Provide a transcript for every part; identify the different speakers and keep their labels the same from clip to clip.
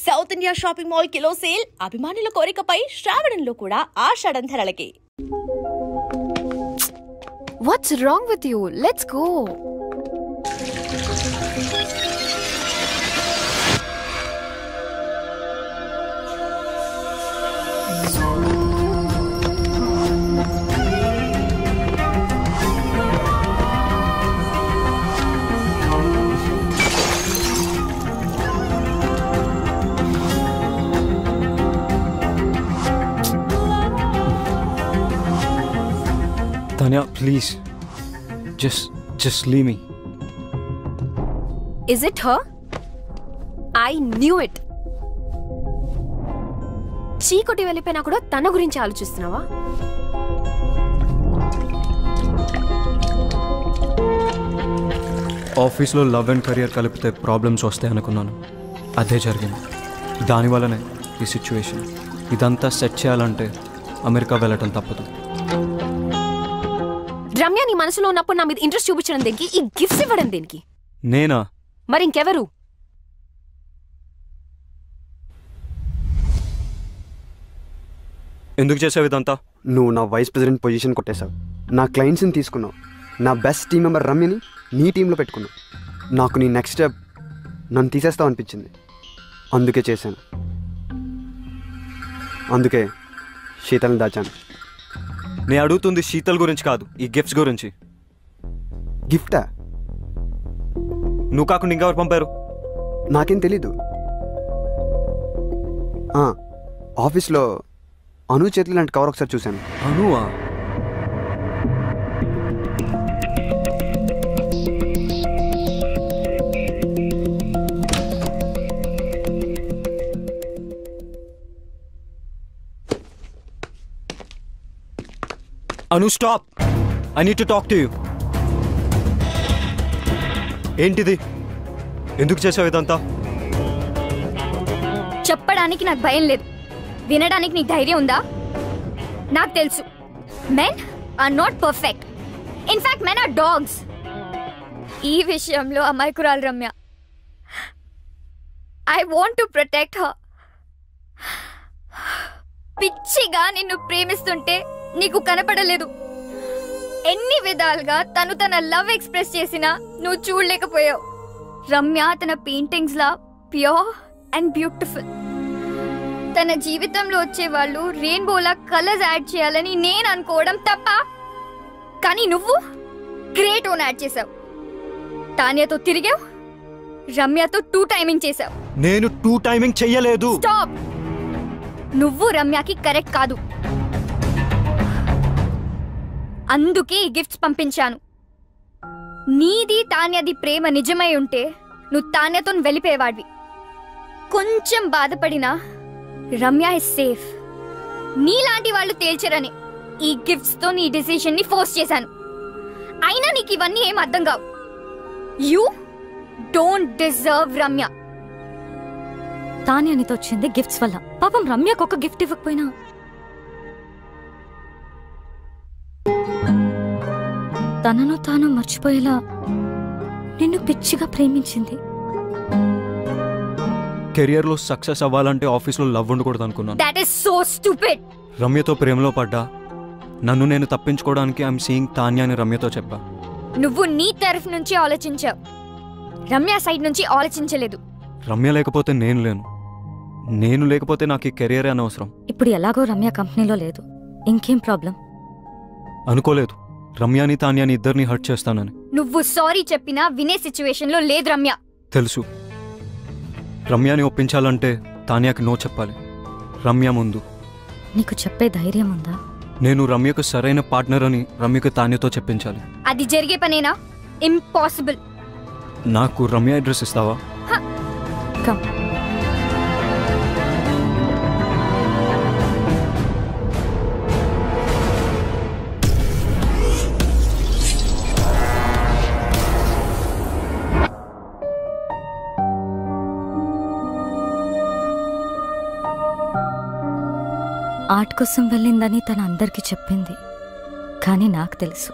Speaker 1: South India shopping mall kilo sale అభిమానుల కోరికపై శ్రావణంలో కూడా ఆషాఢం ధరలకి.
Speaker 2: What's wrong with you? Let's go.
Speaker 3: Tanya, please. Just leave me.
Speaker 2: Is it her? I knew it. చీకొట్టి వెళ్ళిపోయినా కూడా తన గురించి ఆలోచిస్తున్నావా?
Speaker 3: ఆఫీస్లో love and career కలిపితే problems వస్తాయి అనుకున్నాను. అదే జరిగింది. దానివల్లనే ఈ సిచ్యువేషన్. ఇదంతా సెట్ చేయాలంటే అమెరికా వెళ్ళటం తప్పదు.
Speaker 2: రమ్య నీ మనసులో ఉన్నప్పుడు నా మీద ఇంట్రెస్ట్ చూపించడం దేనికి? ఈ గిఫ్ట్స్ ఇవ్వడం దేనికి?
Speaker 3: నేనా?
Speaker 2: మరి ఇంకెవరు?
Speaker 3: ఎందుకు చేసావు ఇదంతా?
Speaker 4: నువ్వు నా వైస్ ప్రెసిడెంట్ పొజిషన్ కొట్టేశావు. నా క్లయింట్స్ని తీసుకున్నావు. నా బెస్ట్ టీం మెంబర్ రమ్యని నీ టీంలో పెట్టుకున్నావు. నాకు నీ నెక్స్ట్ స్టెప్ నన్ను తీసేస్తావు అనిపించింది. అందుకే చేశాను. అందుకే శీతల్ని దాచాను.
Speaker 3: నేను అడుగుతుంది శీతల్ గురించి కాదు, ఈ గిఫ్ట్స్ గురించి.
Speaker 4: గిఫ్టా?
Speaker 3: నువ్వు కాకుండా ఇంకెవరు పంపారు?
Speaker 4: నాకేం తెలీదు. ఆఫీస్లో అను చేతులు లాంటి కవర్ ఒకసారి చూశాను.
Speaker 3: అనువా? Anu, stop! I need to talk to you. ఏంటిది? ఎందుకు చేసావు ఇదంతా?
Speaker 5: చెప్పడానికి నాకు భయం లేదు. వినడానికి నీకు ధైర్యం ఉందా? నాకు తెలుసు, men are not perfect. In fact men are dogs. ఈ విషయంలో అమాయకురాలు Ramya. I want to protect her. పిచ్చిగా నిన్ను ప్రేమిస్తుంటే నీకు కనపడలేదు. ఎన్ని విధాలుగా తను తన లవ్ ఎక్స్ప్రెస్ చేసినా నువ్వు చూడలేకపోయావు. రమ్య తన paintings law pure and beautiful. తన జీవితంలో వచ్చే వాళ్ళు రెయిన్బోలా కలర్స్ యాడ్ చేయాలని నేను అనుకోవడం తప్ప. కానీ నువ్వు గ్రేట్ ఓన్ యాడ్ చేసావు. తాన్యతో తిరిగావు, రమ్యతో 2 టైమింగ్ చేసావు.
Speaker 3: నేను 2 టైమింగ్ చెయ్యలేదు.
Speaker 5: స్టాప్! నువ్వు రమ్యకి కరెక్ట్ కాదు. అందుకే ఈ గిఫ్ట్స్ పంపించాను. నీది తాన్యది ప్రేమ నిజమై ఉంటే నువ్వు తాన్యతో వెళ్ళిపోయేవాడివి. కొంచెం బాధపడినా రమ్య ఇస్ సేఫ్. నీలాంటి వాళ్ళు తేల్చరని ఈ గిఫ్ట్స్ తో నీ డిసిషన్ ని ఫోర్స్ చేశాను. అయినా నీకు ఇవన్నీ ఏం అర్థం కావు. You don't deserve Ramya.
Speaker 6: తానే నీతో వచ్చింది గిఫ్ట్స్ వల్ల. పాపం రమ్యకు ఒక గిఫ్ట్ ఇవ్వకపోయినా తనను తాను మర్చిపోయేలా నిన్ను పిచ్చిగా ప్రేమించింది.
Speaker 3: కెరియర్ లో సక్సెస్ అవ్వాలంటే ఆఫీస్ లో లవ్ ఉండకూడదు అనుకున్నాను.
Speaker 5: That is so stupid.
Speaker 3: రమ్యతో ప్రేమలో పడ్డా. నన్ను నేను తప్పించుకోవడానికి ఐఎమ్ సీయింగ్ తాన్యా అని రమ్యతో చెప్పా.
Speaker 5: నువ్వు నీ తరఫు నుంచి ఆలోచించావు, రమ్య సైడ్ నుంచి ఆలోచించలేదు.
Speaker 3: రమ్య లేకపోతే నేను లేను. నేను లేకపోతే నాకు ఈ కెరియర్ అనవసరం.
Speaker 6: ఇప్పుడు ఎలాగో రమ్య కంపెనీలో లేదు. ఇంకేం ప్రాబ్లం?
Speaker 3: అనుకోలేదు రమ్యాని తాన్యాని ఇద్దరిని హర్ట్ చేస్తానని.
Speaker 5: నువ్వు సారీ చెప్పినా వినే సిచ్యువేషన్ లో లేదు రమ్య.
Speaker 3: తెలుసు. రమ్యాని ఒప్పించాలంటే తాన్యాకి నో చెప్పాలి. రమ్య ముందు.
Speaker 6: నీకు చెప్పే ధైర్యం ఉందా?
Speaker 3: నేను రమ్యకు సరైన పార్ట్నర్ అని రమ్యకు తాన్యతో చెప్పించాలి.
Speaker 5: అది జరిగే పనేనా? ఇంపాసిబుల్.
Speaker 3: నాకు రమ్య అడ్రస్ ఇస్తావా?
Speaker 6: కమ్. ఆర్ట్ కోసం వెళ్ళిందని తన అందరికీ చెప్పింది. కానీ నాకు తెలుసు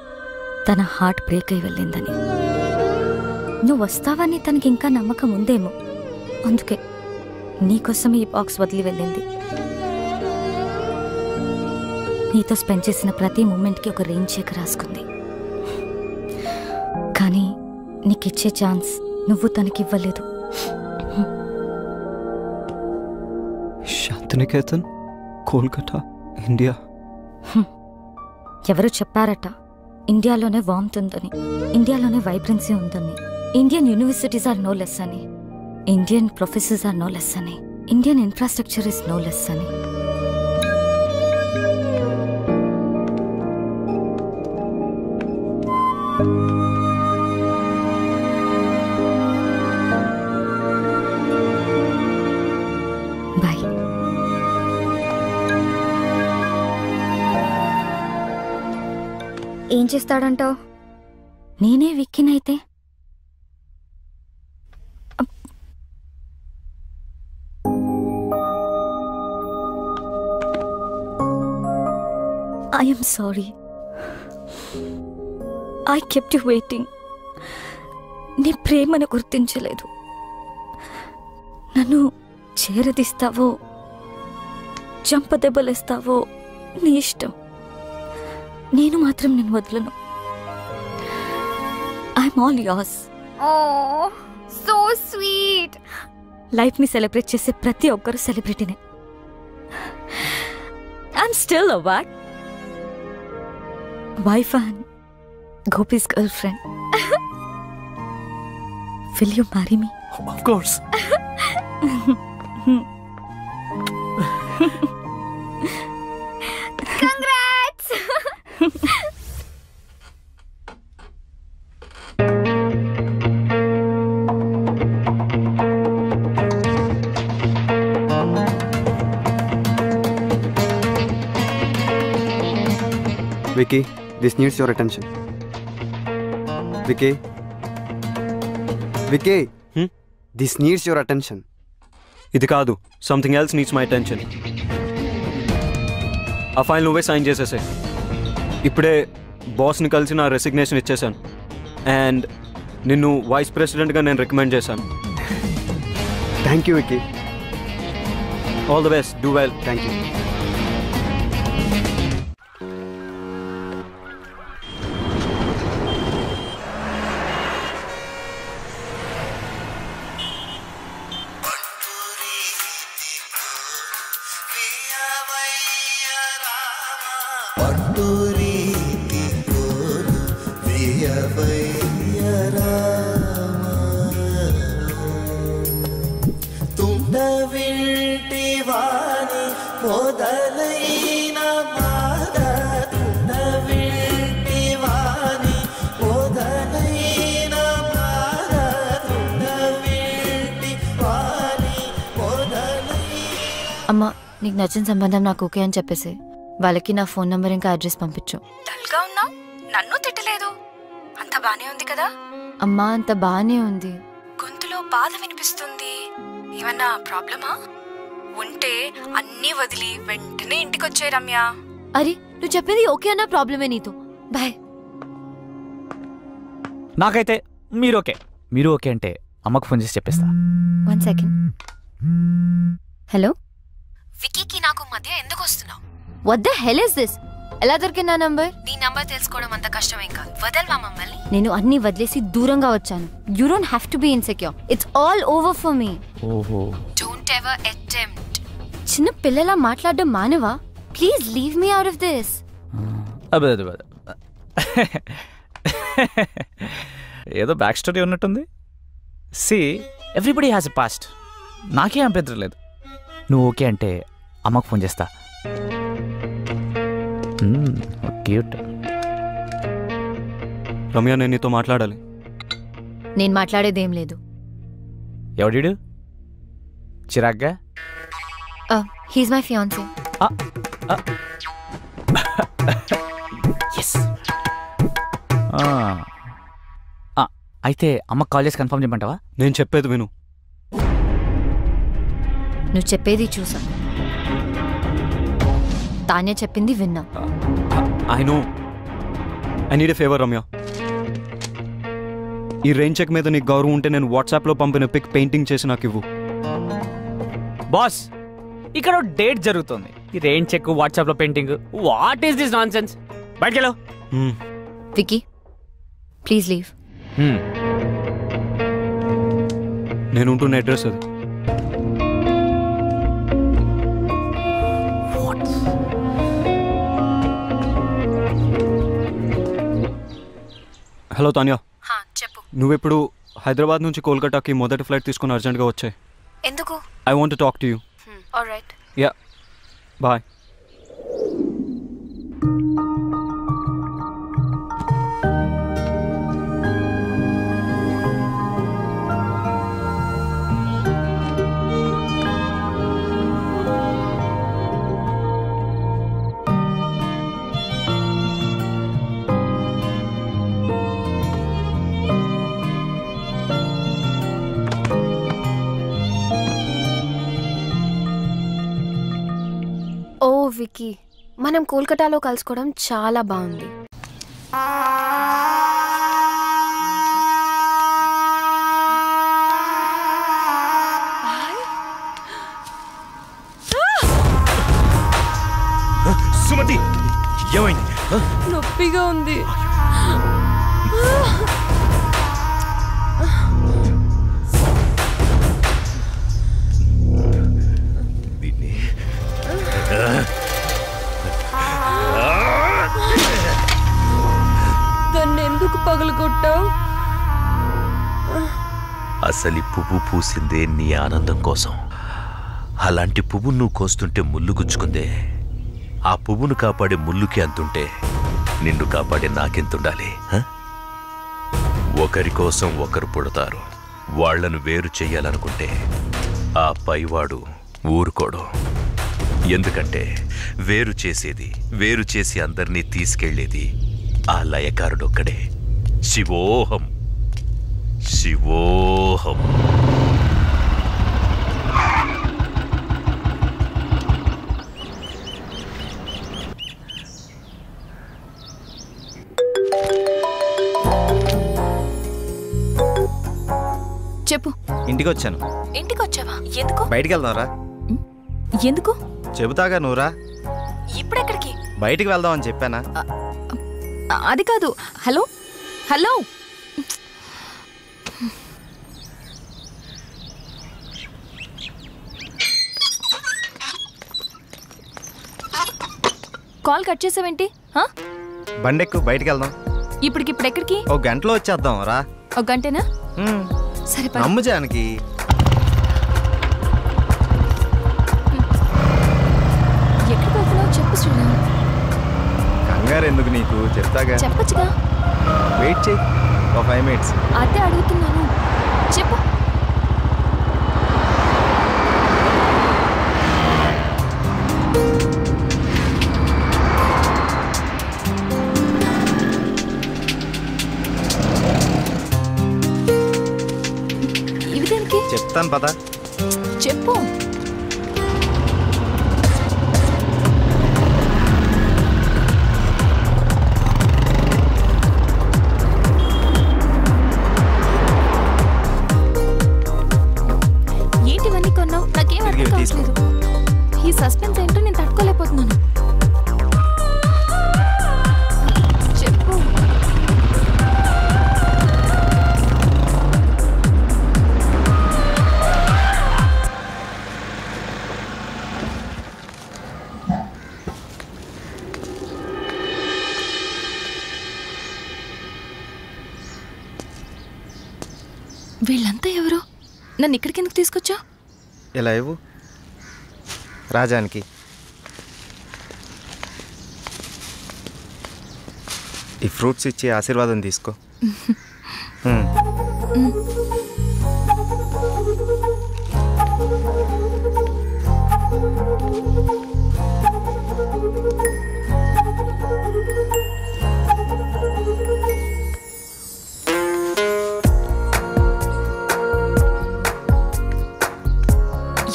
Speaker 6: తన హార్ట్ బ్రేక్ అయి వెళ్ళిందని. నువ్వు వస్తావని తనకి ఇంకా నమ్మకం ఉందేమో, అందుకే నీకోసం ఈ బాక్స్ వదిలి వెళ్ళింది. నీతో స్పెండ్ చేసిన ప్రతి మూమెంట్కి ఒక రెయిన్ చెక్ రాసుకుంది. కానీ నీకిచ్చే ఛాన్స్ నువ్వు తనకివ్వలేదు.
Speaker 3: శాంతినికేతన్, కోల్కతా, ఇండియా.
Speaker 6: ఎవరు చెప్పారట ఇండియాలోనే వార్మ్త్ ఉందని, ఇండియాలోనే వైబ్రెన్సీ ఉందని, Indian universities are no less అని, Indian professors are no less అని, Indian infrastructure is no less అని. బాయ్.
Speaker 5: ఏం చేస్తాడంటావు?
Speaker 6: నేనే విక్కినైతే I am sorry. I kept you waiting. నీ ప్రేమను గుర్తించలేదు. నన్ను చేరదీస్తావో చంపదెబ్బలేస్తావో నీ ఇష్టం. నేను మాత్రం నిన్ను వదలను. I'm all yours.
Speaker 5: Oh, so sweet.
Speaker 6: లైఫ్ని సెలబ్రేట్ చేసే ప్రతి ఒక్కరు సెలబ్రిటీనే. I'm still a what? Wife and Gopi's girlfriend. Will you marry me?
Speaker 3: Of course.
Speaker 5: Congrats.
Speaker 4: Vicky, this needs your attention. Vicky? Vicky? This needs your attention.
Speaker 3: ఇది కాదు, something else needs my attention. ఆ file నువ్వే sign చేసేసే. ఇప్పుడే బాస్ని కలిసి నా resignation ఇచ్చేసాను. And నిన్ను vice ప్రెసిడెంట్గా నేను రికమెండ్ చేశాను.
Speaker 4: Thank you, Vicky.
Speaker 3: All the best, do well.
Speaker 4: Thank you.
Speaker 2: అమ్మా, నీకు నచ్చిన సంబంధం నాకు ఓకే అని చెప్పేసి వాళ్ళకి నా ఫోన్ నంబర్ ఇంకా అడ్రస్ పంపించు.
Speaker 6: డల్గా ఉన్నావు, నన్ను తిట్టలేదు. అంత బానే ఉంది కదా?
Speaker 2: అమ్మా, అంత బానే ఉంది.
Speaker 6: గొంతులో బాధ వినిపిస్తుంది. ఏమన్నా ప్రాబ్లమా? ఉంటే అన్నీ వదిలి వెంటనే ఇంటికొచ్చే రమ్య.
Speaker 2: అరే, నువ్వు చెప్పేది ఓకే అన్న ప్రాబ్లమే నీతో. బాయ్.
Speaker 7: నాకైతే మీరు ఓకే అంటే అమ్మకు ఫోన్ చేసి చెప్పేస్తా.
Speaker 2: 1 సెకండ్. హలో,
Speaker 6: వికీకి నాకు మధ్య ఎందుకు వస్తున్నావు?
Speaker 2: What the hell is this? ఎలా దొరికింది నా నంబర్?
Speaker 6: నీ నంబర్ తెలుసుకోవడం అంత కష్టమేం కాదు. వదల్వా మమ్మల్ని.
Speaker 2: నేను అన్ని వదిలేసి దూరంగా వచ్చాను. You don't have to be insecure. It's all over for me.
Speaker 7: ఓహో,
Speaker 6: డోంట్ ఎవర్ అటెంప్ట్.
Speaker 2: చిన్న పిల్లలా మాట్లాడడం మానవా? Please leave me out of this.
Speaker 7: అదే ఏదో బ్యాక్ స్టోరీ ఉన్నట్టుంది. See, everybody has a past. నాకే అభ్యంతరం లేదు. నువ్వు ఓకే అంటే అమ్మకు ఫోన్ చేస్తా. క్యూట్.
Speaker 3: రమ్య, నేను నీతో మాట్లాడాలి.
Speaker 2: నేను మాట్లాడేదేం లేదు.
Speaker 7: ఎవడీడు? చిరాగ్గా?
Speaker 2: He's my fiancee.
Speaker 7: అయితే అమ్మకు కాల్ చేసి కన్ఫర్మ్ చేయమంటావా?
Speaker 3: నేను చెప్పేది విను.
Speaker 2: నువ్వు చెప్పేది చూసా, తానే చెప్పింది విన్నా.
Speaker 3: I know. I need a favour Ramya. ఈ రెయిన్ చెక్ మీద నీకు గౌరవం ఉంటే నేను వాట్సాప్లో పంపిన పిక్ పెయింటింగ్ చేసి నాకు ఇవ్వు.
Speaker 7: బాస్ ఇక్కడ డేట్ జరుగుతుంది, ఈ రెయిన్ చెక్, వాట్సాప్ లో painting. What is this nonsense? బయటకెళ్ళు.
Speaker 2: Vicky please leave.
Speaker 3: నేను ఉంటున్న అడ్రస్ అది. హలో తాన్యా,
Speaker 2: చెప్పు.
Speaker 3: నువ్వెప్పుడు హైదరాబాద్ నుంచి కోల్కతాకి మొదటి ఫ్లైట్ తీసుకుని అర్జెంట్గా వచ్చాయి.
Speaker 2: ఎందుకు?
Speaker 3: I want to talk to you.
Speaker 2: Alright.
Speaker 3: Yeah bye.
Speaker 8: ఓ వికీ, మనం కోల్కతాలో కలుసుకోవడం చాలా బాగుంది.
Speaker 9: సుమతి, ఏమైంది?
Speaker 8: నొప్పిగా ఉంది. దాన్ని ఎందుకు పగలగొట్టావు?
Speaker 9: అసలు పువ్వు పూసిందే నీ ఆనందం కోసం. అలాంటి పువ్వు నువ్వు కోస్తుంటే ముళ్ళు గుచ్చుకుందే. ఆ పువ్వును కాపాడే ముళ్ళుకి అంతుంటే నిన్ను కాపాడే నాకెంతుండాలి? ఒకరి కోసం ఒకరు పుడతారు. వాళ్లను వేరు చెయ్యాలనుకుంటే ఆ పైవాడు ఊరుకోడు. ఎందుకంటే వేరు చేసేది, వేరు చేసి అందరినీ తీసుకెళ్లేది ఆ లయకారుడొక్కడే. శివోహం, శివోహం.
Speaker 8: చెప్పు.
Speaker 10: ఇంటికి వచ్చాను.
Speaker 8: ఇంటికి వచ్చావా? ఎందుకు?
Speaker 10: బయటికి వెళ్దాంరా.
Speaker 8: ఎందుకు?
Speaker 10: చెబుతాగా, నువ్వురా.
Speaker 8: ఇప్పుడెక్కడికి?
Speaker 10: బయటికి వెళ్దాం అని చెప్పానా?
Speaker 8: అది కాదు. హలో హలో, కాల్ కట్ చేసావేంటి?
Speaker 10: బండెక్కు, బయటికి వెళ్దాం.
Speaker 8: ఇప్పటికిప్పుడు ఎక్కడికి?
Speaker 10: ఓ గంటలో వచ్చేద్దాం రా.
Speaker 8: ఒక గంటేనా? సరే పద.
Speaker 10: నమ్ము జానకి.
Speaker 8: ఎక్కడికి వెళ్తున్నావు చెప్పు శ్రీరామ్.
Speaker 10: కంగారు ఎందుకు నీకు, చెప్తాగా.
Speaker 8: చెప్పచ్చుగా.
Speaker 10: వెయిట్ చేయి, ఒక 5 minutes.
Speaker 8: అదే అడుగుతున్నాను, చెప్పు. ఇవి దేనికి?
Speaker 10: చెప్తాను పద.
Speaker 8: చెప్పు. ఏంటివన్నీ కొన్నావు? నాకేం అర్థం కావట్లేదు. ఈ సస్పెన్స్ ఏంటో నేను తట్టుకోలేకపోతున్నాను. చెప్పు. వీళ్ళంతా ఎవరు? నన్ను ఇక్కడికి ఎందుకు తీసుకొచ్చా?
Speaker 10: ఇలా ఇవ్వు రాజానికి. ఈ ఫ్రూట్స్ ఇచ్చి ఆశీర్వాదం తీసుకో.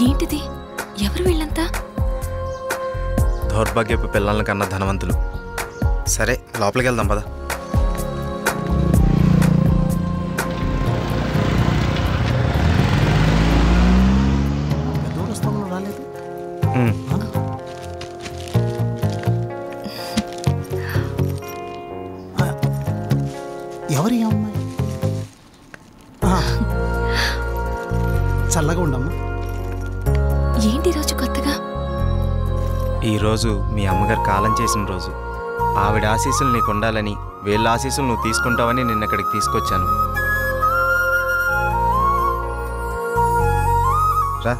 Speaker 8: ఏంటిది? ఎవరు వీళ్ళంతా?
Speaker 10: దౌర్భాగ్యపు పిల్లల కన్నా ధనవంతులు. సరే లోపలికి వెళ్దాం పద.
Speaker 11: ఎవరి అమ్మాయి? చల్లగా ఉండమ్మా.
Speaker 8: ఏంటి రోజు కొత్తగా?
Speaker 10: ఈరోజు మీ అమ్మగారు కాలం చేసిన రోజు. ఆవిడ ఆశీస్సులు నీకు ఉండాలని, వీళ్ళ ఆశీస్సులు నువ్వు తీసుకుంటావని నిన్న ఇక్కడికి తీసుకొచ్చాను. రా.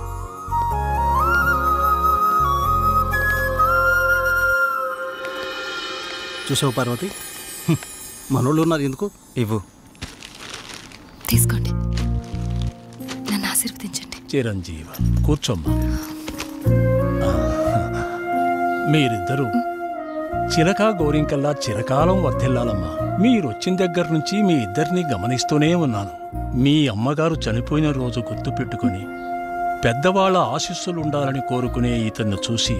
Speaker 11: చూసావు పార్వతి, మనోళ్ళు ఉన్నారు ఎందుకు?
Speaker 10: ఇవ్వు.
Speaker 8: తీసుకోండి, నన్ను ఆశీర్వదించండి.
Speaker 12: చిరంజీవ, కూర్చోమ్మా. మీరిద్దరూ చిలకా గోరింకల్లా చిరకాలం వర్ధిల్లాలమ్మా. మీరొచ్చిన దగ్గర నుంచి మీ ఇద్దరిని గమనిస్తూనే ఉన్నాను. మీ అమ్మగారు చనిపోయిన రోజు గుర్తు పెట్టుకుని పెద్దవాళ్ల ఆశీస్సులుండాలని కోరుకునే ఇతన్ని చూసి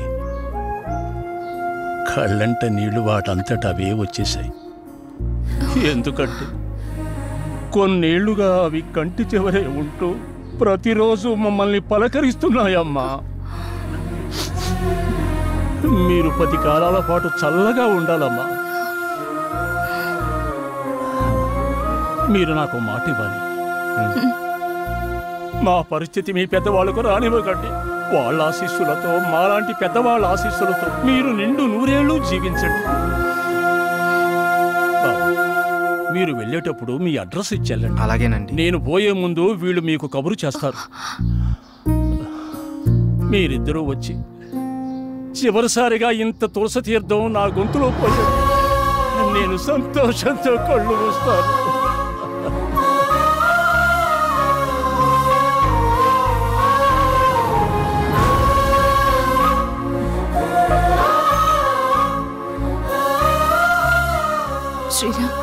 Speaker 12: కళ్ళంట నీళ్లు వాటంతట అవే వచ్చేశాయి. ఎందుకంటే కొన్నేళ్లుగా అవి కంటి చివరే ఉంటూ ప్రతిరోజు మమ్మల్ని పలకరిస్తున్నాయమ్మా. మీరు 10 కాలాల పాటు చల్లగా ఉండాలమ్మా. మీరు నాకు మాట ఇవ్వాలి. మా పరిస్థితి మీ పెద్దవాళ్ళకు రానివ్వకండి. వాళ్ళ ఆశీస్సులతో, మాలాంటి పెద్దవాళ్ళ ఆశీస్సులతో మీరు నిండు 100 ఏళ్ళు జీవించండి. మీరు వెళ్ళేటప్పుడు మీ అడ్రస్ ఇచ్చేళ్ళండి.
Speaker 10: అలాగేనండి.
Speaker 12: నేను పోయే ముందు వీళ్ళు మీకు కబురు చేస్తారు. మీరిద్దరూ వచ్చి చివరిసారిగా ఇంత తులసి తీర్థం నా గొంతులో పోయాడు. నేను సంతోషంతో కళ్ళు మూస్తాను.
Speaker 8: శ్రీరామ్,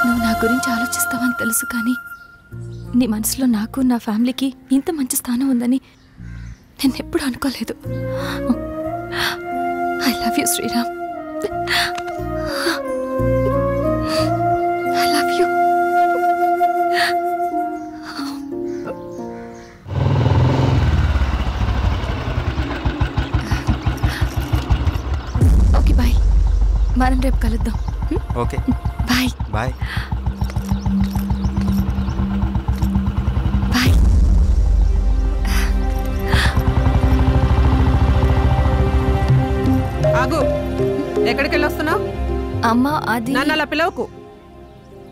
Speaker 8: నువ్వు నా గురించి ఆలోచిస్తావని తెలుసు, కానీ నీ మనసులో నాకు, నా ఫ్యామిలీకి ఇంత మంచి స్థానం ఉందని నేను ఎప్పుడు అనుకోలేదు. I love you Sriram. I love you. Okay, bye. మనం రేపు కలుద్దాం.
Speaker 10: Okay,
Speaker 8: bye.
Speaker 10: బాయ్.
Speaker 13: ఆగు, ఎక్కడికి వెళ్ళొస్తున్నావు?
Speaker 8: అమ్మా, అది
Speaker 13: నన్ను అలా పిలవకు.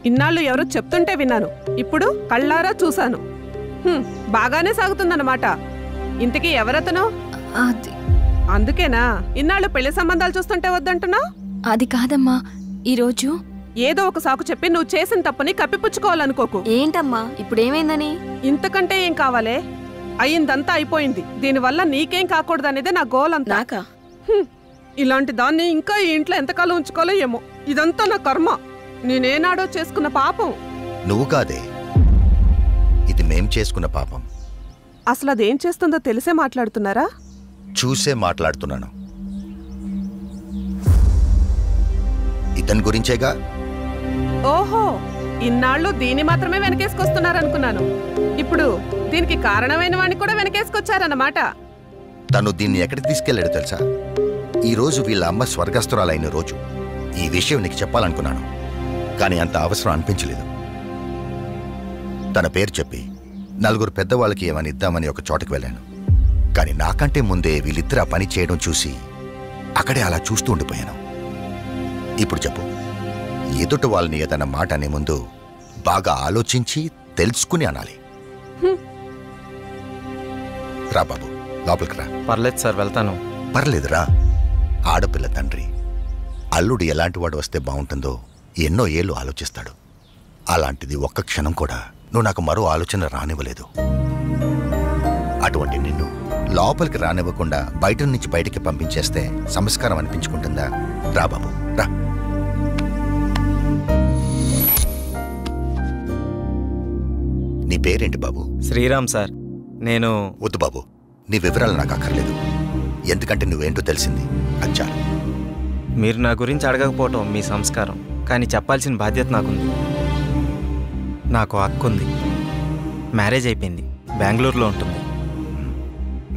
Speaker 13: ఇన్నాళ్ళు ఎవరో చెప్తుంటే విన్నాను, ఇప్పుడు కళ్ళారా చూశాను. బాగానే సాగుతుందన్నమాట. ఇంతకీ ఎవరతను?
Speaker 8: అది
Speaker 13: అందుకేనా ఇన్నాళ్ళు పెళ్లి సంబంధాలు చూస్తుంటే వద్దంటున్నావు?
Speaker 8: అది కాదమ్మా, ఈరోజు
Speaker 13: ఏదో ఒక సాకు చెప్పి నువ్వు చేసిన తప్పుని కప్పిపుచ్చుకోవాలనుకోకు.
Speaker 8: ఏంటమ్మా ఇప్పుడు ఏమైందని?
Speaker 13: ఇంతకంటే ఏం కావాలే? అయిందంతా అయిపోయింది. దీనివల్ల నీకేం కాకూడదనేదే నా గోల్ అంతా. ఇలాంటి దాన్ని ఇంకా ఈ ఇంట్లో ఎంతకాలం ఉంచుకోవాలో ఏమో. ఇదంతా నా కర్మ. నేనేనాడో చేసుకున్న పాపం.
Speaker 9: నువ్వు కాదే, ఇది మేం చేసుకున్న పాపం.
Speaker 13: అసలు అదేం చేస్తుందో తెలిసే మాట్లాడుతున్నారా?
Speaker 9: చూసే మాట్లాడుతున్నాను. ఇతని గురించేగా.
Speaker 13: ఓహో, ఇన్నాళ్ళు దీన్ని మాత్రమే వెనకేసుకొస్తున్నారనుకున్నాను. ఇప్పుడు దీనికి కారణమైన వాడిని కూడా వెనకేసుకొచ్చారన్నమాట.
Speaker 9: తను దీన్ని ఎక్కడికి తీసుకెళ్లాడు తెలుసా? ఈరోజు వీళ్ళ అమ్మ స్వర్గస్థురాలైన రోజు. ఈ విషయం నీకు చెప్పాలనుకున్నాను, కానీ అంత అవసరం అనిపించలేదు. తన పేరు చెప్పి 4 పెద్దవాళ్ళకి ఏమని ఇద్దామని ఒక చోటకి వెళ్ళాను. కానీ నాకంటే ముందే వీళ్ళిద్దరు ఆ పని చేయడం చూసి అక్కడే అలా చూస్తూ ఉండిపోయాను. ఇప్పుడు చెప్పు, ఎదుటి వాళ్ళని ఏదన్నా మాట అనే ముందు బాగా ఆలోచించి తెలుసుకుని అనాలి. రా బాబు, లోపలికి రా.
Speaker 10: పర్లేదు సార్, వెళ్తాను.
Speaker 9: పర్లేదురా. ఆడపిల్ల తండ్రి అల్లుడు ఎలాంటి వాడు వస్తే బాగుంటుందో ఎన్నో ఏళ్ళు ఆలోచిస్తాడు. అలాంటిది ఒక్క క్షణం కూడా నువ్వు నాకు మరో ఆలోచన రానివ్వలేదు. అటువంటి నిన్ను లోపలికి రానివ్వకుండా బయట నుంచి బయటికి పంపించేస్తే సంస్కారం అనిపించుకుంటుందా? రా బాబు, రా. నీ పేరేంటి బాబు?
Speaker 10: శ్రీరామ్ సార్. నేను
Speaker 9: వద్దు బాబు, నీ వివరాలు నాకు అక్కర్లేదు. ఎందుకంటే నువ్వేంటో తెలిసింది, అచ్చా.
Speaker 10: మీరు నా గురించి అడగకపోవటం మీ సంస్కారం, కానీ చెప్పాల్సిన బాధ్యత నాకుంది. నాకు అక్క ఉంది, మ్యారేజ్ అయిపోయింది, బెంగళూరులో ఉంటుంది.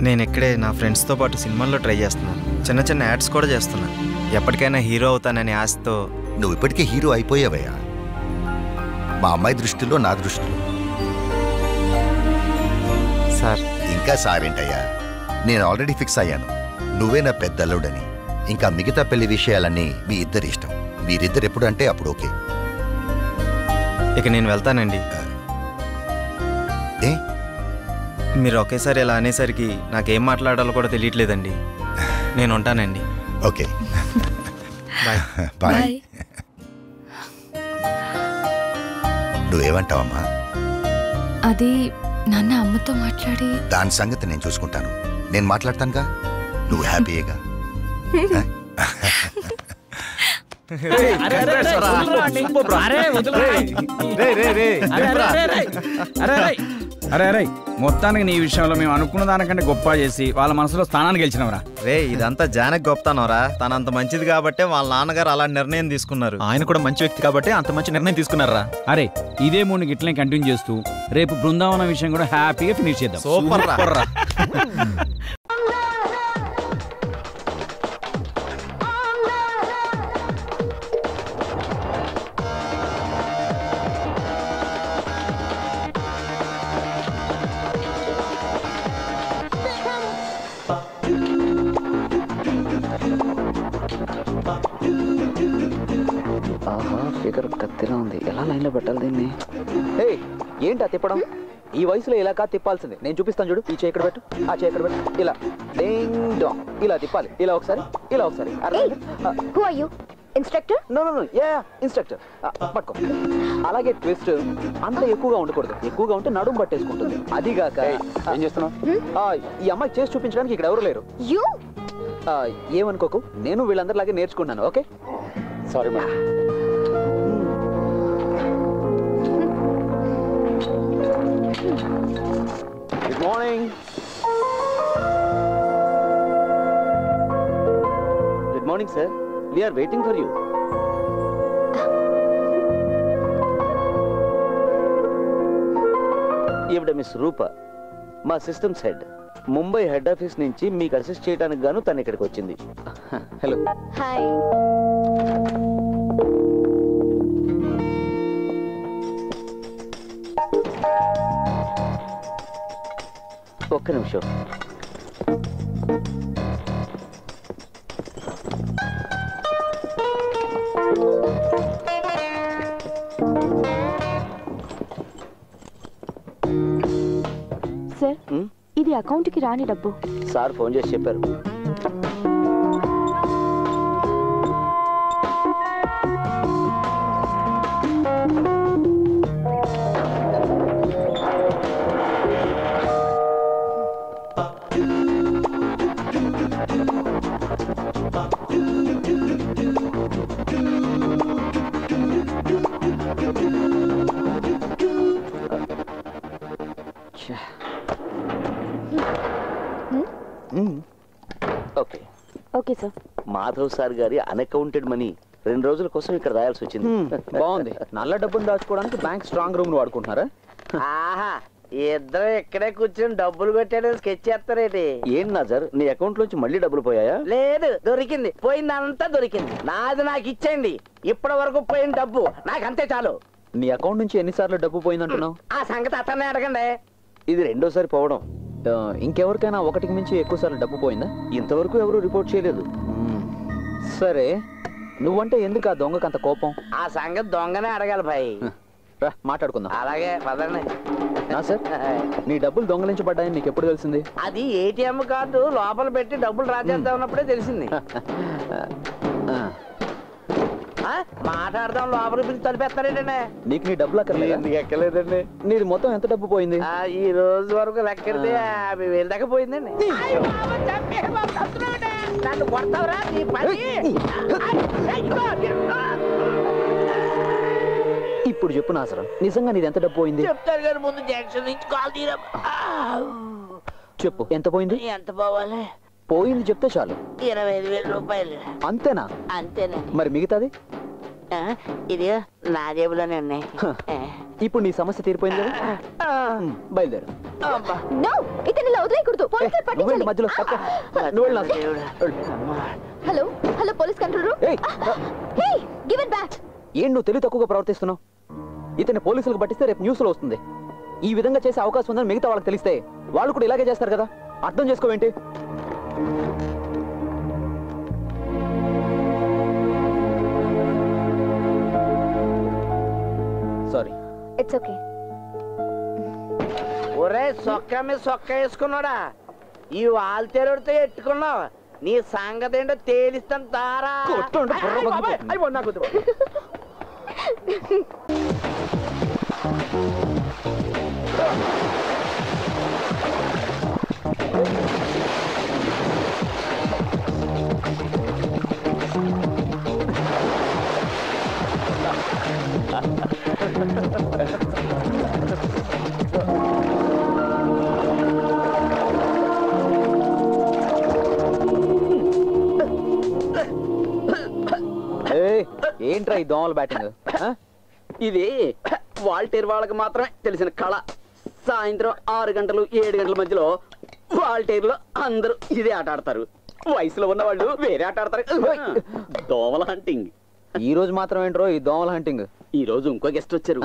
Speaker 10: నేను ఇక్కడే నా ఫ్రెండ్స్తో పాటు సినిమాల్లో ట్రై చేస్తున్నాను. చిన్న చిన్న యాడ్స్ కూడా చేస్తున్నాను. ఎప్పటికైనా హీరో అవుతానని ఆశతో.
Speaker 14: నువ్వు ఇప్పటికే హీరో అయిపోయావయ్యా, మా అమ్మాయి దృష్టిలో, నా దృష్టిలో.
Speaker 10: సార్
Speaker 14: ఇంకా సార్ ఏంటయ్యా, నేను ఆల్రెడీ ఫిక్స్ అయ్యాను, నువ్వే నా పెద్ద అల్లుడని. ఇంకా మిగతా పెళ్లి విషయాలన్నీ మీ ఇద్దరి ఇష్టం. మీరిద్దరు ఎప్పుడు అంటే అప్పుడు ఓకే.
Speaker 10: ఇక నేను వెళ్తానండి.
Speaker 14: ఏ
Speaker 10: మీరు ఒకేసారి ఇలా అనేసరికి నాకేం మాట్లాడాలో కూడా తెలియట్లేదండి. నేను ఉంటానండి.
Speaker 14: Okay
Speaker 10: bye.
Speaker 14: బాయ్. నువ్వేమంటావమ్మా?
Speaker 8: అది నాన్న అమ్మతో మాట్లాడి
Speaker 14: దాని సంగతి నేను చూసుకుంటాను. నేను మాట్లాడతానుగా, నువ్వు హ్యాపీయేగా.
Speaker 15: అరే మొత్తానికి నీ విషయంలో మేము అనుకున్న దానికంటే గొప్ప చేసి వాళ్ళ మనసులో స్థానాన్ని గెలిచినవరా.
Speaker 10: రే ఇదంతా జానకి గొప్పతనవరా. తనంత మంచిది కాబట్టే వాళ్ళ నాన్నగారు అలా నిర్ణయం తీసుకున్నారు.
Speaker 3: ఆయన కూడా మంచి వ్యక్తి కాబట్టి అంత మంచి నిర్ణయం తీసుకున్నారా.
Speaker 15: అరే ఇదే మూడు గిట్లనే కంటిన్యూ చేస్తూ రేపు బృందావనం విషయం కూడా హ్యాపీగా ఫినిష్ చేద్దాం.
Speaker 10: సూపర్ రా.
Speaker 16: ఫిగర్ కత్తిలా ఉంది. ఎలా లైన్లో పెట్టాలి దీన్ని? ఏంటా తిప్పడం? ఈ వయసులో ఇలా కాదు తిప్పాల్సింది. నేను చూపిస్తాను చూడు. ఈ చేయి పెట్టు, ఆ చేయి పెట్టు. ఇలా డింగ్ డాంగ్ ఇలా తిప్పాలి. ఇలా ఒకసారి, ఇలా ఒకసారి. ఇన్స్ట్రక్టర్? No instructor. పట్టుకో. అలాగే ట్విస్ట్ అంత ఎక్కువగా ఉండకూడదు. ఎక్కువగా ఉంటే నడుము పట్టేసుకుంటుంది. అదిగాక ఏం చేస్తున్నావు? ఈ అమ్మాయి చేసి చూపించడానికి ఇక్కడ ఎవరు లేరు. ఏమనుకోకు, నేను వీళ్ళందరిలాగే నేర్చుకున్నాను. Okay, sorry madam. Good morning. Good morning sir. We are waiting for you. ఈవిడ మిస్ రూప, మా systems head. Mumbai head office నుంచి మీకు అసిస్ట్ చేయడానికి గాను తను ఇక్కడికి వచ్చింది. హలో. హాయ్. ఒక్క నిమిషం.
Speaker 17: సార్, ఇది అకౌంట్కి రాని డబ్బు.
Speaker 16: సార్ ఫోన్ చేసి చెప్పారు. Okay
Speaker 17: okay sir.
Speaker 16: Madhav sir గారి అన్అకౌంటెడ్ మనీ 2 రోజుల కోసం ఇక్కడ రాయాల్సి వచ్చింది. బాగుంది. నల్ల డబ్బును దాచుకోవడానికి బ్యాంక్ స్ట్రాంగ్ రూమ్ వాడుకుంటున్నారా?
Speaker 18: ఆహా, ఇద్దరు ఇక్కడే కూర్చొని డబ్బులు కొట్టాడని స్కెచ్ చేస్తారేటి?
Speaker 16: ఏం నజర్, నీ అకౌంట్ లోంచి మళ్ళీ డబ్బులు పోయాయా?
Speaker 18: లేదు, దొరికింది. పోయిందంతా దొరికింది. నాది నాకు ఇచ్చేయండి. ఇప్పటి వరకు పోయిన డబ్బు నాకు అంతే చాలు.
Speaker 16: నీ అకౌంట్ నుంచి ఎన్నిసార్లు డబ్బు పోయిందంటున్నావు?
Speaker 18: ఆ సంగతి అతన్నే అడగండి.
Speaker 16: ఇది రెండోసారి పోవడం. ఇంకెవరికైనా ఒకటికి మించి ఎక్కువ సార్లు డబ్బు పోయిందా? ఇంతవరకు ఎవరు రిపోర్ట్ చేయలేదు. సరే, నువ్వంటే ఎందుకు ఆ దొంగకు అంత కోపం?
Speaker 18: ఆ సంగతి దొంగనే అడగాలి భాయ్.
Speaker 16: రా మాట్లాడుకుందాం.
Speaker 18: అలాగే పదండి.
Speaker 16: నా సార్, నీ డబ్బులు దొంగలించబడ్డాయని నీకు ఎప్పుడు తెలిసింది?
Speaker 18: అది ఏటీఎం కార్డు లోపల పెట్టి డబ్బులు డ్రా చేద్దాం ఉన్నప్పుడే తెలిసింది. మాట్లాడదాం, లోపల పిలిచి తలిపేస్తారేంటండి?
Speaker 16: నీకు నీ డబ్బులు అక్కర్లేదు?
Speaker 18: ఎందుకు ఎక్కలేదండి.
Speaker 16: నీది మొత్తం ఎంత డబ్బు పోయింది?
Speaker 18: ఈ రోజు వరకు లెక్కెడితే 50,000 దాకా పోయిందండి. నన్ను కొడతావురా నీ పని.
Speaker 16: ఇప్పుడు చెప్పు నాసరం, నిజంగా నీది ఎంత డబ్బు పోయింది?
Speaker 18: చెప్తారు కానీ ముందు జంక్షన్ నుంచి కాల్ తీరా.
Speaker 16: చెప్పు, ఎంత పోయింది?
Speaker 18: ఎంత పోవాలి?
Speaker 16: పోయింది చెప్తే చాలు.
Speaker 18: 25,000 రూపాయలు.
Speaker 16: అంతేనా?
Speaker 18: అంతేనండి.
Speaker 16: మరి మిగతాది?
Speaker 18: ఇది నా జేబులోనే ఉన్నాయి.
Speaker 16: ఇప్పుడు నీ సమస్య తీరిపోయింది కదా, బయలుదేరు.
Speaker 17: నో, ఇతను ఇలా వదిలేయకూడదు. పోలీసులు పట్టించాలి.
Speaker 16: మధ్యలో
Speaker 17: hello hello police control room. Hey give it back.
Speaker 16: ఏం నువ్వు తెలివి తక్కువగా ప్రవర్తిస్తున్నావు? ఇతన్ని పోలీసులకు పట్టిస్తే రేపు న్యూస్లో వస్తుంది. ఈ విధంగా చేసే అవకాశం ఉందని మిగతా వాళ్ళకి తెలిస్తే వాళ్ళు కూడా ఇలాగే చేస్తారు కదా. అర్థం చేసుకోవేంటి? సారీ.
Speaker 17: It's okay.
Speaker 18: ఒరే సొక్క మీద సొక్క వేసుకున్నాడా, ఈ వాల్తేరుడితో ఎట్టుకున్నావు. నీ సంగతి ఏంటో తేలిస్తాను తారా.
Speaker 16: ఏంట్రా ఈ దోమల బ్యాటింగ్?
Speaker 19: ఇది వాల్టేర్ వాళ్ళకి మాత్రమే తెలిసిన కళ. సాయంత్రం 6 గంటలు 7 గంటల మధ్యలో వాల్టేర్ లో అందరూ ఇదే ఆట ఆడతారు. వయసులో ఉన్న వాళ్ళు వేరే ఆట ఆడతారు. దోమల హంటింగ్.
Speaker 16: ఈ రోజు మాత్రం ఏంట్రో ఈ దోమల హంటింగ్?
Speaker 19: ఈ రోజు ఇంకో గెస్ట్ వచ్చారు.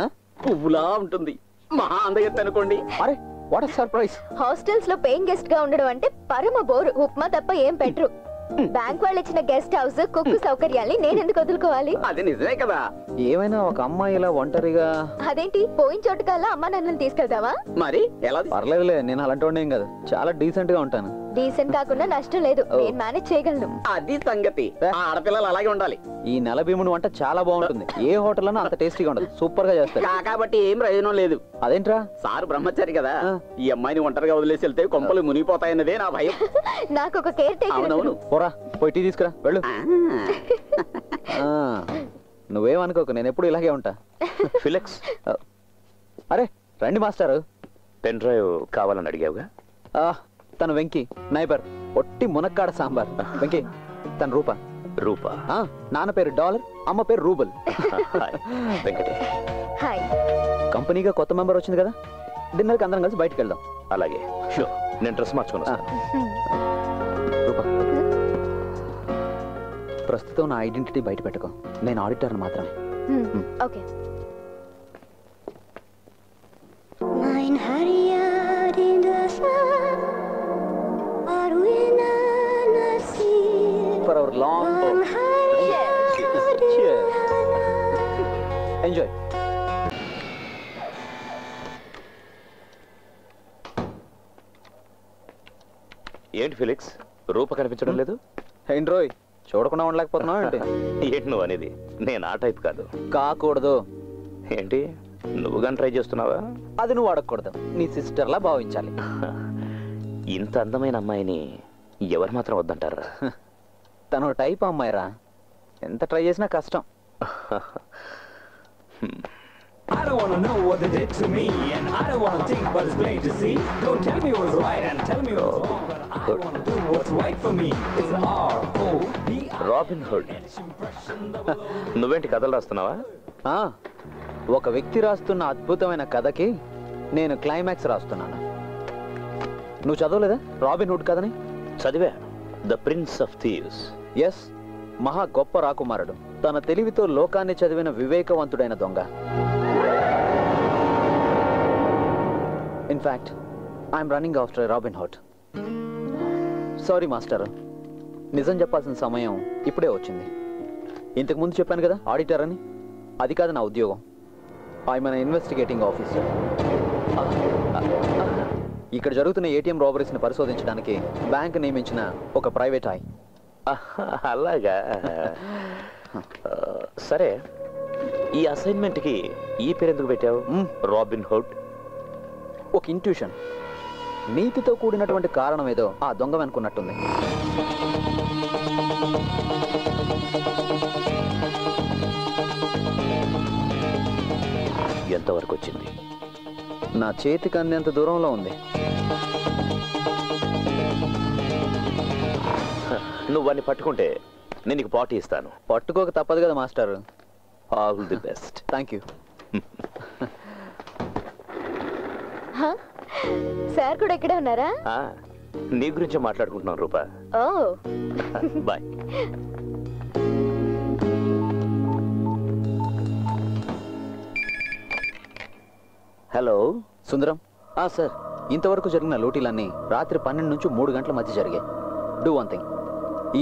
Speaker 19: పువ్వులా ఉంటుంది, మహా అందగెత్తి అనుకోండి.
Speaker 16: అరే వాట్ ఎ సర్ప్రైజ్.
Speaker 17: హాస్టల్స్ లో పేయింగ్ గెస్ట్ గా ఉండడం అంటే పరమ బోరు. ఉప్మా తప్ప ఏం పెట్టరు. బ్యాంక్ వాళ్ళు ఇచ్చిన గెస్ట్ హౌస్ కుక్కు సౌకర్యాన్ని నేను ఎందుకు వదులుకోవాలి?
Speaker 19: అది నిజమే కదా.
Speaker 16: ఏమైనా ఒక అమ్మాయి ఇలా ఒంటరిగా.
Speaker 17: అదేంటి పోయిన చోటు కల్లా అమ్మా నన్ను తీసుకెళ్తావా?
Speaker 19: మరి ఎలా?
Speaker 16: పర్లేదులే, నేను అలాంటి వాడిని ఏం కాదు. చాలా డీసెంట్ గా ఉంటాను.
Speaker 17: డీసెంట్ కాకుండా నష్టం లేదు, నేను మేనేజ్ చేయగలను.
Speaker 19: అది సంగతి. ఆడపిల్లలు అలాగే ఉండాలి.
Speaker 16: ఈ నెల భీముడు వంట చాలా బాగుంటుంది. ఏ హోటల్ అన్నా అంత టేస్టీగా ఉండదు. సూపర్ గా చేస్తారు.
Speaker 19: కాబట్టి ఏం ప్రయోజనం లేదు.
Speaker 16: అదేంట్రా?
Speaker 19: సార్ బ్రహ్మచారి కదా, ఈ అమ్మాయిని ఒంటరిగా వదిలేసి వెళ్తే కొంపలు మునిగిపోతాయన్నదే నా భయం.
Speaker 17: నాకు ఒక కేర్ టేకర్.
Speaker 19: అవునవును.
Speaker 16: పోరా పోయి టీ తీసుకురా వెళ్ళు. నువ్వేమనుకోకు, నేను ఎప్పుడు ఇలాగే ఉంటా.
Speaker 9: ఫిలిక్స్,
Speaker 16: అరే రండి మాస్టర్.
Speaker 9: పెన్ డ్రైవ్ కావాలని అడిగావుగా.
Speaker 16: తను వెంకీ, నైబర్, ఒట్టి మునక్కాడ సాంబార్. వెంకీ తన రూపా.
Speaker 9: రూపా?
Speaker 16: నాన్న పేరు డాలర్, అమ్మ పేరు రూబల్.
Speaker 9: వెంకటే.
Speaker 16: కంపెనీగా కొత్త మెంబర్ వచ్చింది కదా, డిన్నర్కి అందరం కలిసి బయటకు వెళ్దాం.
Speaker 9: అలాగే, షూర్. నేను డ్రెస్ మార్చుకుని వస్తాను.
Speaker 16: రూపా, ప్రస్తుతం నా ఐడెంటిటీ బయట పెట్టుకో. నేను ఆడిటర్ని మాత్రమే.
Speaker 17: Okay.
Speaker 16: For our long cheers. Enjoy.
Speaker 9: ఏంటి ఫిలిక్స్, రూప కనిపించడం లేదు?
Speaker 16: ఏంట్రోయ్ చూడకుండా ఉండలేకపోతున్నావు ఏంటి?
Speaker 9: ఏంటి నువ్వు అనేది? నేను ఆ టైప్ కాదు.
Speaker 16: కాకూడదు.
Speaker 9: ఏంటి నువ్వు కానీ ట్రై చేస్తున్నావా?
Speaker 16: అది నువ్వు అడగకూడదు, నీ సిస్టర్లా భావించాలి.
Speaker 9: ఇంత అందమైన అమ్మాయిని ఎవరు మాత్రం వద్దంటారా?
Speaker 16: తను టైప్ అమ్మాయిరా, ఎంత ట్రై చేసినా కష్టం.
Speaker 20: I don't wanna know what they did to me, and I don't wanna think, but it's plain to see. Don't tell me what's right and tell me what's wrong, but I wanna do what's right for me. It's R-O-B-I.
Speaker 9: Robin hood. నువ్వేంటి కథలు రాస్తున్నావా?
Speaker 16: ఒక వ్యక్తి రాస్తున్న అద్భుతమైన కథకి నేను climax రాస్తున్నాను. నువ్వు చదవలేదా రాబిన్ హుడ్ కథని?
Speaker 9: చదివా. The prince of thieves.
Speaker 16: Yes, మహా గొప్ప రాకుమారుడు, తన తెలివితో లోకాన్ని చదివిన వివేకవంతుడైన దొంగ. In fact I'm running after Robin Hood. Sorry master, నిజం చెప్పాల్సిన సమయం ఇప్పుడే వచ్చింది. ఇంతకు ముందు చెప్పాను కదా ఆడిటర్ అని, అది కాదు నా ఉద్యోగం. I'm an investigating officer. ఇక్కడ జరుగుతున్న ఏటీఎం రాబరీస్ని పరిశోధించడానికి బ్యాంక్ నియమించిన ఒక ప్రైవేట్ ఐ.
Speaker 9: అలాగా? సరే, ఈ అసైన్మెంట్కి ఈ పేరు ఎందుకు పెట్టావు? Robin hood.
Speaker 16: ఒక ఇంట్యూషన్, నీతితో కూడినటువంటి కారణం ఏదో ఆ దొంగ అనుకున్నట్టుంది.
Speaker 9: ఎంతవరకు వచ్చింది?
Speaker 16: నా చేతికి అందేంత దూరంలో ఉంది.
Speaker 9: నువ్వు వాడిని పట్టుకుంటే నేను నీకు పార్టీ ఇస్తాను.
Speaker 16: పట్టుకోక తప్పదు కదా master. All the best.
Speaker 19: Thank you.
Speaker 17: Sir కూడా ఇక్కడే ఉన్నారా?
Speaker 16: నీ గురించే మాట్లాడుకుంటున్నాం రూపా.
Speaker 17: ఓ
Speaker 16: బాయ్.
Speaker 19: హలో సుందరం. సార్, ఇంతవరకు జరిగిన లూటీలన్నీ రాత్రి 12 నుంచి 3 గంటల మధ్య జరిగాయి. డూ వన్ థింగ్,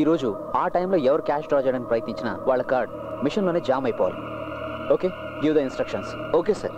Speaker 19: ఈరోజు ఆ టైంలో ఎవరు క్యాష్ డ్రా చేయడానికి ప్రయత్నించినా వాళ్ళ కార్డ్ మిషన్లోనే జామ్ అయిపోవాలి. Okay, give the instructions.
Speaker 16: Okay sir.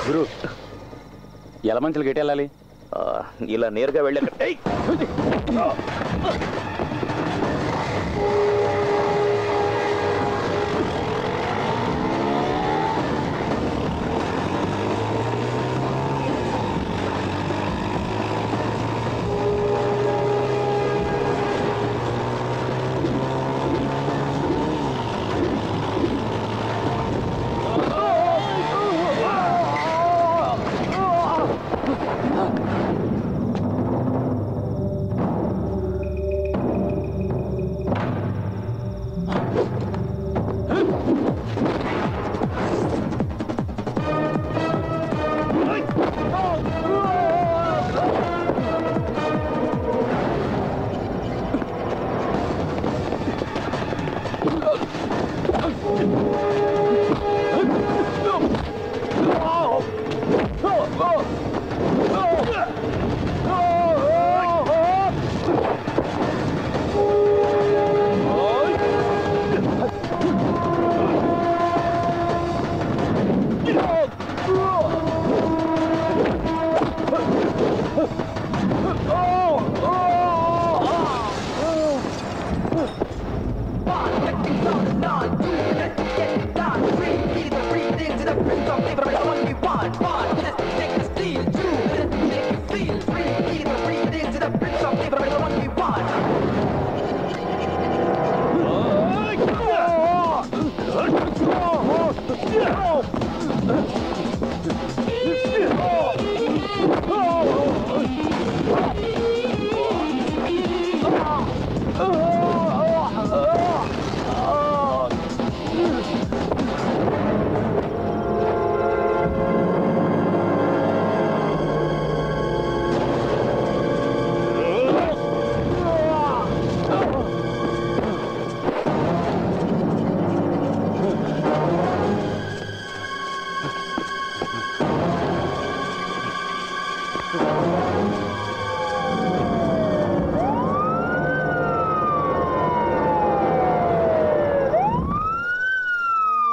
Speaker 19: గురు, ఎలా మంచులు గేట్ వెళ్ళాలి?
Speaker 16: ఇలా నేరుగా వెళ్ళాక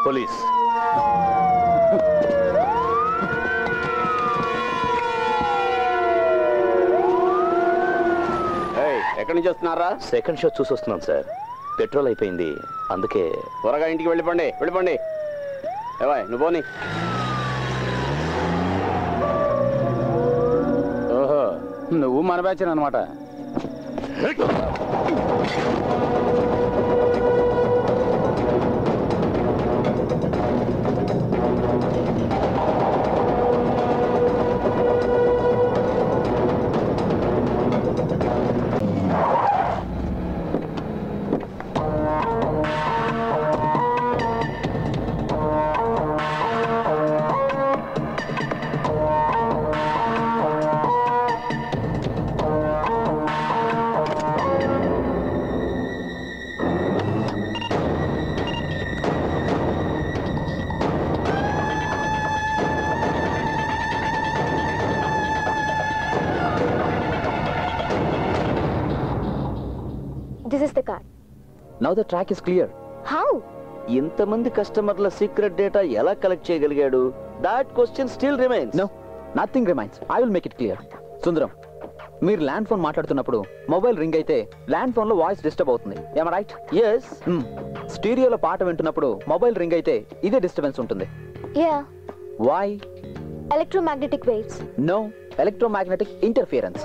Speaker 16: పోలీస్.
Speaker 19: ఎక్కడి నుంచి వస్తున్నారా?
Speaker 16: సెకండ్ షో చూసి వస్తున్నాను సార్. పెట్రోల్ అయిపోయింది, అందుకే.
Speaker 19: త్వరగా ఇంటికి వెళ్ళిపోండి. వెళ్ళిపోండి. ఏవాయ్ నువ్వు పోనీ.
Speaker 15: నువ్వు మన బ్యాచ్ అనమాట.
Speaker 17: This is the car.
Speaker 16: Now the track is clear.
Speaker 17: How?
Speaker 16: ఇంతమంది కస్టమర్ల సీక్రెట్ డేటా ఎలా కలెక్ట్ చేయగలిగాడు? That question still remains.
Speaker 19: No, nothing remains. I will make it clear. Sundaram, మీరు ల్యాండ్ ఫోన్ మాట్లాడుతున్నప్పుడు మొబైల్ రింగ్ అయితే ల్యాండ్ ఫోన్ లో voice disturb అవుతుంది. ఏమ రైట్?
Speaker 16: ఎస్.
Speaker 19: స్టీరియోలో పాట వింటున్నప్పుడు మొబైల్ రింగ్ అయితే ఇదే డిస్టర్బెన్స్ ఉంటుంది.
Speaker 17: Yeah.
Speaker 19: Why?
Speaker 17: Electromagnetic waves.
Speaker 19: No, electromagnetic interference.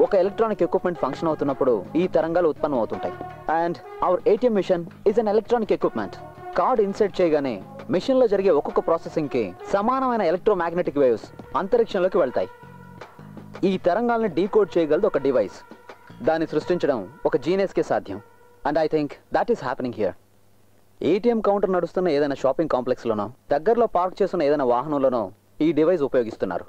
Speaker 19: ఒక ఎలక్ట్రానిక్ ఎక్విప్మెంట్ ఫంక్షన్ అవుతున్నప్పుడు ఈ తరంగాలు ఉత్పన్నం అవుతుంటాయి. And our ATM machine is an electronic equipment. Card insert చేయగానే మిషన్ లో జరిగే ఒక్కొక్క ప్రాసెసింగ్ కి సమానమైన ఎలక్ట్రోమాగ్నెటిక్ వేవ్స్ అంతరిక్షంలోకి వెళ్తాయి. ఈ తరంగాల్ని డీకోడ్ చేయగలదు ఒక డివైస్. దాన్ని సృష్టించడం ఒక జీనియస్ కే సాధ్యం. And I think that is happening here. ATM counter నడుస్తున్న ఏదైనా షాపింగ్ కాంప్లెక్స్ లోనో, దగ్గరలో పార్క్ చేస్తున్న ఏదైనా వాహనంలోనో ఈ డివైస్ ఉపయోగిస్తున్నారు.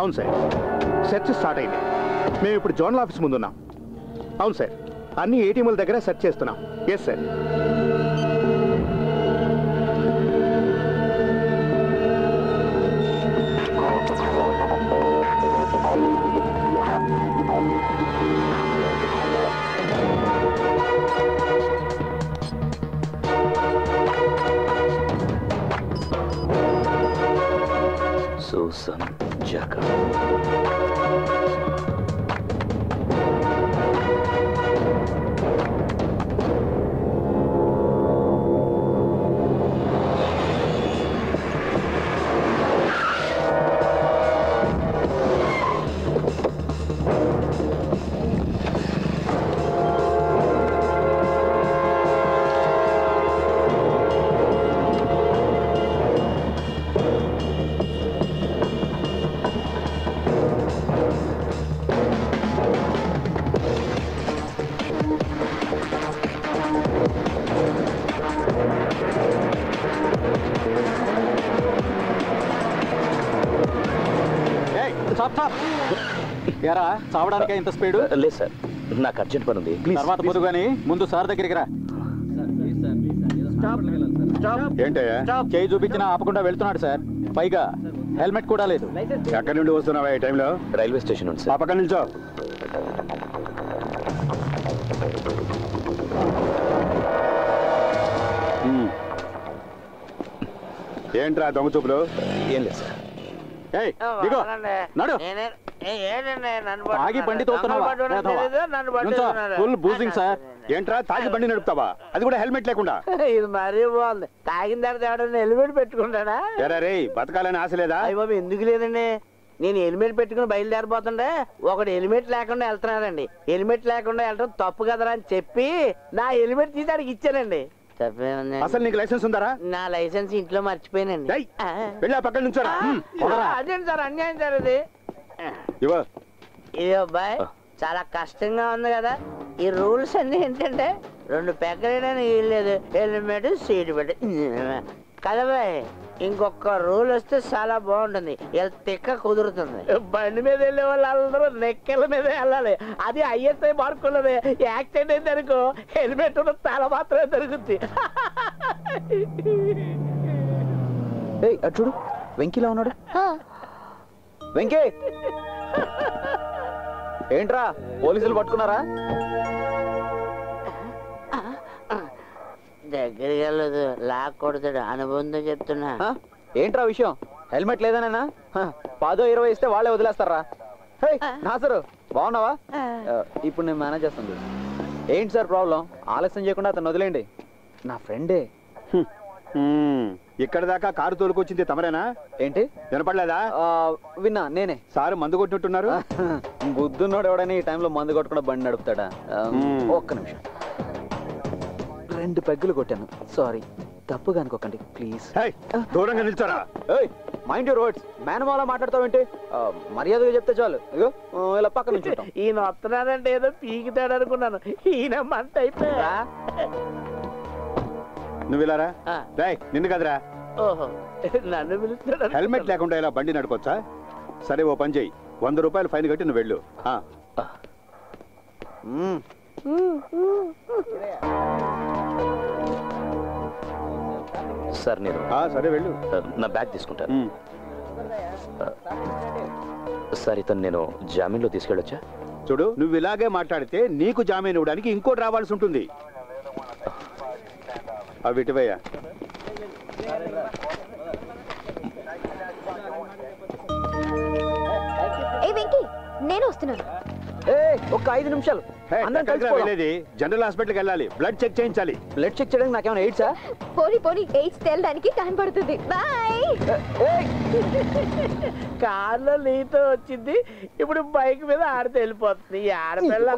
Speaker 21: అవును సార్, సెర్చ్ స్టార్ట్ అయింది. మేము ఇప్పుడు జోనల్ ఆఫీస్ ముందున్నాం. అవును సార్, అన్ని ఏటీఎంల దగ్గర సెర్చ్ చేస్తున్నాం. Yes sir.
Speaker 16: Susan Jacob.
Speaker 19: ఎరా చావడానికే ఇంత స్పీడ్?
Speaker 16: లేదు సార్, నాకు అర్జెంట్ పని ఉంది.
Speaker 19: తర్వాత పొద్దు కానీ ముందు సార్ దగ్గరికి రా.
Speaker 21: ఏంటయ్యా?
Speaker 19: చేయి చూపించినా ఆపకుండా వెళ్తున్నాడు సార్. పైగా హెల్మెట్ కూడా లేదు.
Speaker 21: ఎక్కడి నుండి వస్తున్నావా ఈ టైంలో?
Speaker 16: రైల్వే స్టేషన్ ఉంది సార్.
Speaker 21: ఆ పక్కన నిల్చో. ఏంట్రా దొంగ చూపులు?
Speaker 16: ఏం లేదు సార్.
Speaker 21: ఏయ్ దిగో నడు.
Speaker 16: తాగి బండి తోలుతున్నావా?
Speaker 21: Full boozing sir. ఏంట్రా తాగి బండి నడుపుతావా? అది కూడా హెల్మెట్ లేకుండా.
Speaker 18: ఇది మరీ బాగుంది. తాగిన తర్వాత ఎవడన్నా హెల్మెట్ పెట్టుకుంటాడా?
Speaker 21: రే బతకాలని ఆశ లేదా?
Speaker 18: అయ్య బాబు ఎందుకు లేదండి. నేను హెల్మెట్ పెట్టుకుని బయలుదేరిపోతుండే ఒకడు హెల్మెట్ లేకుండా వెళ్తున్నాడండి. హెల్మెట్ లేకుండా వెళ్ళడం తప్పు కదరా అని చెప్పి నా హెల్మెట్ తీసి అడిగి ఇచ్చానండి.
Speaker 21: అసలు నీకు లైసెన్స్ ఉందారా?
Speaker 18: నా లైసెన్స్ ఇంట్లో మర్చిపోయానండి.
Speaker 21: వెళ్ళా పక్కన నుంచోరా.
Speaker 18: అదేంటి సార్ అన్యాయం సార్ ఇది. ఇది అబ్బాయి చాలా కష్టంగా ఉంది కదా. ఈ రూల్స్ అన్ని ఏంటంటే 2 పెగ్గలేదని వీల్లేదు, హెల్మెట్ సీట్ పెట్టి కదా బాయ్. ఇంకొక రూల్ వస్తే చాలా బాగుంటుంది. తిక్క కుదురుతుంది. బండి మీద వెళ్ళే వాళ్ళు అందరూ నెక్కల మీద వెళ్ళాలి. అది ఐఎస్ఐ మార్కున్నది. యాక్సిడెంట్ అయితే అనుకో హెల్మెట్ ఉన్న తల మాత్రమే దొరుకుతుంది.
Speaker 16: చూడు వెంకీలా ఉన్నాడు. వెంకీ ఏంట్రా పోలీసులు పట్టుకున్నారా?
Speaker 18: దగ్గరికి వెళ్ళదు, లాక్ కొడతాడు. అనుబంధం చెప్తున్నా.
Speaker 16: ఏంట్రా విషయం? హెల్మెట్ లేదనేనా? 10-20 ఇస్తే వాళ్ళే వదిలేస్తారా? నాసరు బాగున్నావా? ఇప్పుడు నేను మేనేజ్ చేస్తాను. ఏంటి సార్ ప్రాబ్లం? ఆలస్యం చేయకుండా అతను వదిలేండి. నా ఫ్రెండే.
Speaker 21: ఇక్కడ దాకా కారు తోలుకొచ్చింది తమరేనా?
Speaker 16: ఏంటి
Speaker 21: వినపడలేదా?
Speaker 16: విన్నా నేనే.
Speaker 21: సార్ మందు కొట్టినట్టున్నారు.
Speaker 16: బుద్ధున్నోడు ఎవడని ఈ టైంలో మందు కొట్టకుండా బండి నడుపుతాడా? ఒక్క నిమిషం. 2 పెగ్గులు కొట్టాను. సారీ, తప్పుగా అనుకోకండి ప్లీజ్.
Speaker 21: దూరంగా నిల్చోరా.
Speaker 16: Mind your words. మేనమాలా మాట్లాడతావేంటి? మర్యాదగా చెప్తే చాలు. ఇగో ఇలా పక్క నుంచి
Speaker 18: ఈయన వస్తున్నాడంటే ఏదో పీకితాడు అనుకున్నాను. ఈయన మంట అయిపోయా.
Speaker 21: నువ్వు ఇలారా. నిన్ను కదరా.
Speaker 18: ఓహో నన్ను పిలుస్తాడు.
Speaker 21: హెల్మెట్ లేకుండా ఇలా బండి నడపొచ్చా? సరే ఓ పని చెయ్యి, 100 రూపాయలు ఫైన్ కట్టి నువ్వు వెళ్ళు.
Speaker 9: సార్ నేను
Speaker 21: సరే వెళ్ళు.
Speaker 9: నా బ్యాగ్ తీసుకుంటాను. సార్ ఇతను నేను జామీన్లో తీసుకెళ్ళొచ్చా?
Speaker 21: చూడు నువ్వు ఇలాగే మాట్లాడితే నీకు జామీన్ ఇవ్వడానికి ఇంకోటి రావాల్సి ఉంటుంది. అవి ఇటువయ్యా.
Speaker 17: నేను వస్తున్నాను.
Speaker 16: ఒక్క 5 నిమిషాలు.
Speaker 21: వెళ్ళేది జనరల్ హాస్పిటల్కి వెళ్ళాలి. బ్లడ్ చెక్ చేయించాలి.
Speaker 16: బ్లడ్ చెక్ చేయడానికి నాకేమైనా ఎయిడ్సా?
Speaker 17: పోనీ ఎయిడ్స్ తేలడానికి టైం పడుతుంది. బాయ్.
Speaker 18: కార్లో నీతో వచ్చింది, ఇప్పుడు బైక్ మీద ఆడితే వెళ్ళిపోతుంది. ఆడపిల్ల